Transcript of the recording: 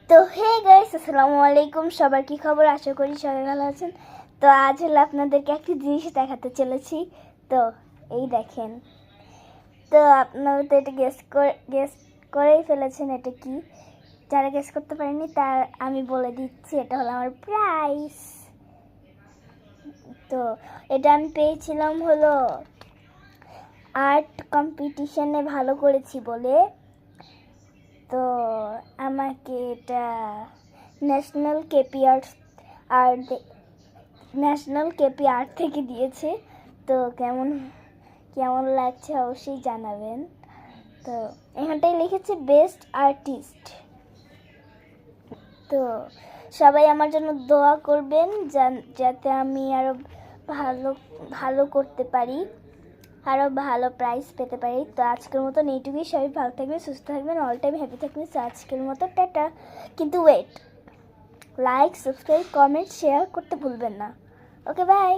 তো hey guys, আসসালামু আলাইকুম। সবার কি খবর? আশা করি সবাই ভালো আছেন। তো আজ হলো আপনাদেরকে একটি জিনিস দেখাতে চলেছি। তো এই দেখেন। তো আপনারা তো এটা গেস করেই ফেলেছেন এটা কি। যারা গেস করতে পারেনি তার আমি বলে দিচ্ছি, এটা হলো আমার প্রাইস। তো এটা আমি পেয়েছিলাম হলো আর্ট কম্পিটিশনে ভালো করেছি বলে। তো আমাকে এটা ন্যাশনাল কেপি আর্ট থেকে দিয়েছে। তো কেমন কেমন লাগছে অবশ্যই জানাবেন। তো এখানটায় লিখেছে বেস্ট আর্টিস্ট। তো সবাই আমার জন্য দোয়া করবেন যাতে আমি আরও ভালো ভালো করতে পারি, আরও ভালো প্রাইজ পেতে পারি। তো আজকের মতন এইটুকুই। সবাই ভালো থাকবেন, সুস্থ থাকবেন, অল টাইম হ্যাপি থাকবেন। তো আজকের মতো টাটা। কিন্তু wait, like, subscribe, comment, share করতে ভুলবেন না। Okay, by.